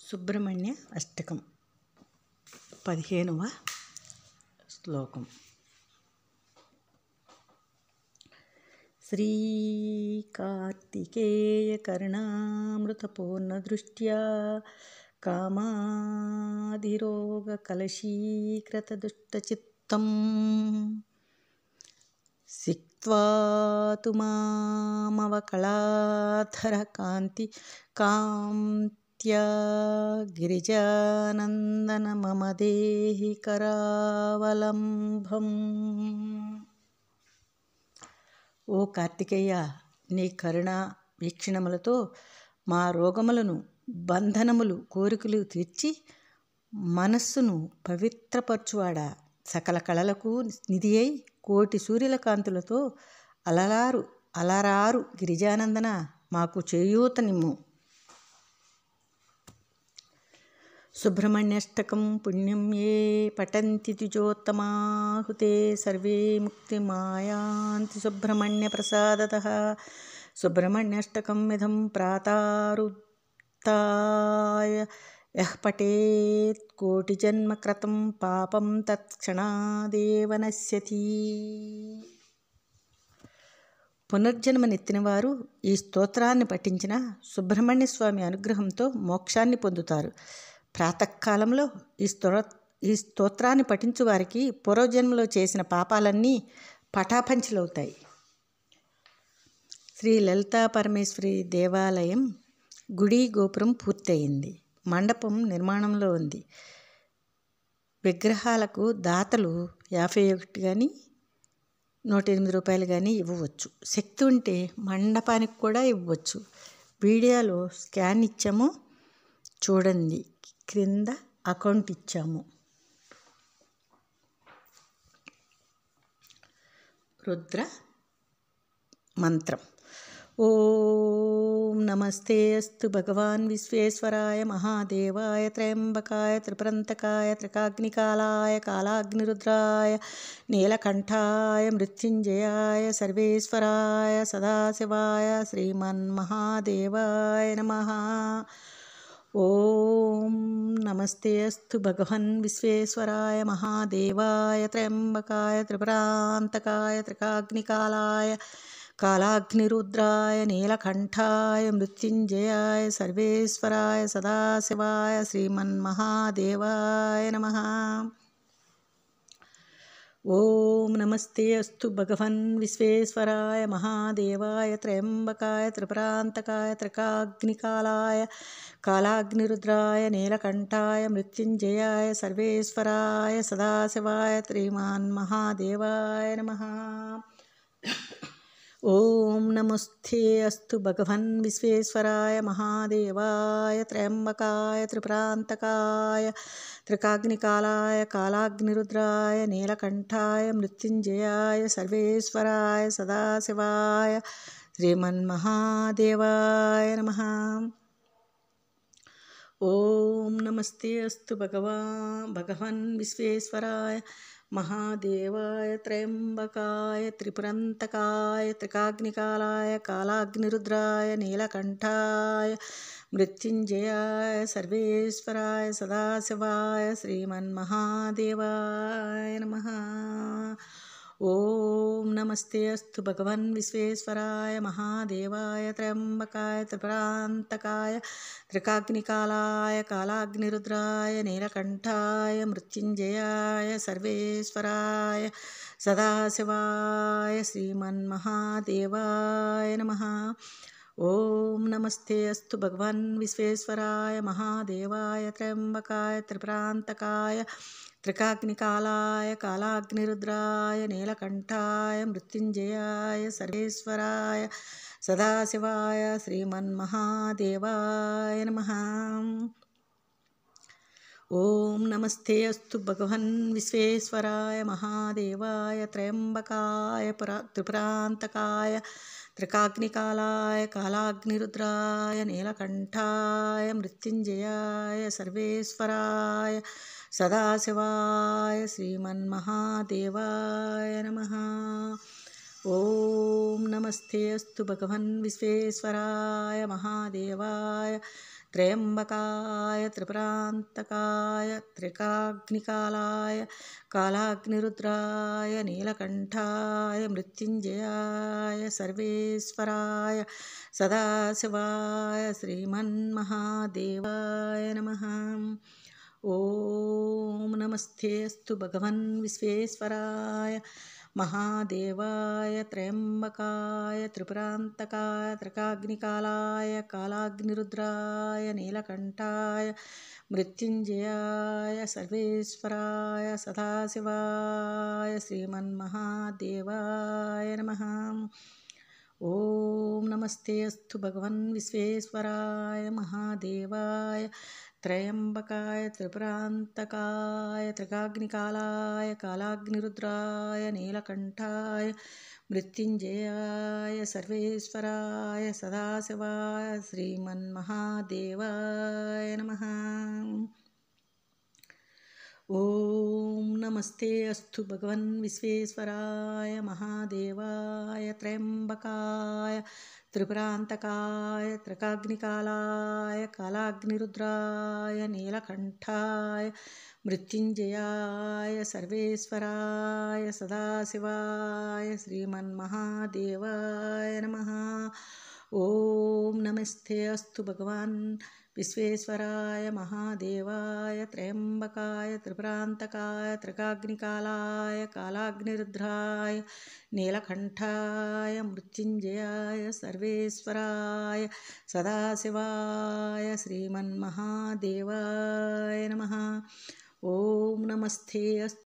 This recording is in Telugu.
సుబ్రహ్మణ్య అష్టకం 15వ శ్లోకం. శ్రీకార్తికేయ కరుణామృతపూర్ణదృష్ట్యా కామాదిరోగకలశీకృతదుష్టచిత్తం సిక్త్వా తు మామవకళాధరకాంతి కాంత్యా గిరిజానందన మమ దేహి కరావలంబం. ఓ కార్తికేయ, నీ కరుణ వీక్షణములతో మా రోగములను, బంధనములు, కోరికలు తీర్చి మనస్సును పవిత్రపరచువాడా, సకల కళలకు నిధి అయి కోటి సూర్యుల కాంతులతో అలరారు గిరిజానందన, మాకు చేయూతనిమ్ము. సుబ్రహ్మణ్యష్టకం పుణ్యం ఏ పఠంతి ద్విజోత్తమాహుతే సర్వే ముక్తిమాయాంతి సుబ్రహ్మణ్య ప్రసాదతః. సుబ్రహ్మణ్యష్టకం ఇదం ప్రాతారుత్థాయ యః పఠేత్ కోటిజన్మ కృతం పాపం తత్క్షణాదేవ నశ్యతి. పునర్జన్మనెత్తిన వారు ఈ స్తోత్రాన్ని పఠించిన సుబ్రహ్మణ్య స్వామి అనుగ్రహంతో మోక్షాన్ని పొందుతారు. ప్రాతకాలంలో ఈ స్తోత్రాన్ని పఠించు వారికి పూర్వజన్మలో చేసిన పాపాలన్నీ పటాపంచలవుతాయి. శ్రీ లలితా పరమేశ్వరి దేవాలయం గుడి గోపురం పూర్తయింది. మండపం నిర్మాణంలో ఉంది. విగ్రహాలకు దాతలు 51 కానీ 108 రూపాయలు కానీ ఇవ్వవచ్చు. శక్తి ఉంటే మండపానికి కూడా ఇవ్వచ్చు. వీడియోలో స్కాన్ ఇచ్చాము, చూడండి. క్రింద అకౌంట్ ఇచ్చాము. రుద్ర మంత్రం. ఓం నమస్తే అస్తు భగవాన్ విశ్వేశ్వరాయ మహాదేవాయ త్రయంబకాయ త్రిపురంతకాయ త్రికాగ్నికాలాయ కాలాగ్నిరుద్రాయ నీలకంఠాయ మృత్యుంజయాయ సర్వేశ్వరాయ సదాశివాయ శ్రీమన్మహాదేవాయ నమః. ఓం నమస్తే అస్తు భగవన్ విశ్వేశ్వరాయ మహాదేవాయ త్రయంబకాయ త్రిపురాంతకాయ త్రికాగ్నికాలాయ కాలాగ్నిరుద్రాయ నీలకంఠాయ మృత్యుంజయాయ సర్వేశ్వరాయ సదాశివాయ శ్రీమన్మహాదేవాయ నమః. ఓం నమస్తే అస్తు భగవన్ విశ్వేశ్వరాయ మహాదేవాయ త్రయంబకాయ త్రిపురాంతకాయ త్రికాగ్నికాలాయ కాలాగ్నిరుద్రాయ నీలకంఠాయ మృత్యుంజయాయ సర్వేశ్వరాయ సదాశివాయ శ్రీమన్మహాదేవాయ నమః. ఓం నమస్తే అస్తు భగవన్ విశ్వేశ్వరాయ మహాదేవాయ త్రయంబకాయ త్రిపురాంతకాయ త్రికాగ్నికాలాయ కాలాగ్నిరుద్రాయ నీలకంఠాయ మృత్యుంజయాయ సర్వేశ్వరాయ సదాశివాయ శ్రీమన్మహాదేవాయ నమః. ఓం నమస్తే అస్తు భగవన్ విశ్వేశ్వరాయ మహాదేవాయ త్రయంబకాయ త్రిపురంతకాయ త్రికాగ్నికాలాయ కాలాగ్నిరుద్రాయ నీలకంఠాయ మృత్యుంజయాయ సర్వేశ్వరాయ సదాశివాయ శ్రీమన్మహాదేవాయ నమః. ఓం నమస్తే అస్తు భగవన్ విశ్వేశ్వరాయ మహాదేవాయ త్రయంబకాయ త్రిపురాంతకాయ త్రికాగ్నికాలాయ కాలాగ్నిరుద్రాయ నీలకంఠాయ మృత్యుంజయాయ సర్వేశ్వరాయ సదాశివాయ శ్రీమన్మహాదేవాయ నమః. ఓం నమస్తే అస్తు భగవన్ విశ్వేశ్వరాయ మహాదేవాయ త్రయంబకాయ త్రిపురాంతకాయ త్రికాగ్నికాలాయ కాలాగ్నిరుద్రాయ నీలకంఠాయ మృత్యుంజయాయ సర్వేశ్వరాయ సదాశివాయ శ్రీమన్మహాదేవాయ నమః. ఓం నమస్తే అస్తు భగవన్ విశ్వేశ్వరాయ మహాదేవాయ త్రయంబకాయ త్రిపురాంతకాయ త్రికాగ్నికాలాయ కాలాగ్నిరుద్రాయ నీలకంఠాయ మృత్యుంజయాయ సర్వేశ్వరాయ సదాశివాయ శ్రీమన్మహాదేవాయ నమః. ఓం నమస్తే అస్తు భగవన్ విశ్వేశ్వరాయ మహాదేవాయ త్రయంబకాయ త్రిపురాంతకాయ త్రికాగ్నికాలాయ కాలాగ్నిరుద్రాయ నీలకంఠాయ మృత్యుంజయాయ సర్వేశ్వరాయ సదాశివాయ శ్రీమన్మహాదేవాయ నమః. ఓం నమస్తేస్తు భగవన్ విశ్వేశ్వరాయ మహాదేవాయ త్రయంబకాయ త్రిపురాంతకాయ త్రికాగ్నికాలాయ కాలాగ్నిరుద్రాయ నీలకంఠాయ మృత్యుంజయాయ సర్వేశ్వరాయ సదాశివాయ శ్రీమన్మహాదేవాయ నమః. ఓం నమస్తేస్తు భగవన్ విశ్వేశ్వరాయ మహాదేవాయ త్రయంబకాయ త్రిపురాంతకాయ త్రికాగ్నికాలాయ కాలాగ్నిరుద్రాయ నీలకంఠాయ మృత్యుంజయాయ సర్వేశ్వరాయ సదాశివాయ శ్రీమన్మహాదేవాయ నమః. ఓం నమస్తే అస్తు భగవన్ విశ్వేశ్వరాయ మహాదేవాయ త్రయంబకాయ త్రిపురాంతకాయ త్రికాగ్నికాలాయ కాలాగ్నిరుద్రాయ నీలకంఠాయ మృత్యుంజయాయ సర్వేశ్వరాయ సదాశివాయ శ్రీమన్మహాదేవాయ నమః. ఓం నమస్తే అస్తు భగవాన్ విశ్వేశ్వరాయ మహాదేవాయ త్రయంబకాయ త్రిపురాంతకాయ త్రికాగ్నికాలాయ కాలాగ్నిరుద్రాయ నీలకంఠాయ మృత్యుంజయాయ సర్వేశ్వరాయ సదాశివాయ శ్రీమన్మహాదేవాయ నమః. ఓం నమస్తే అస్తు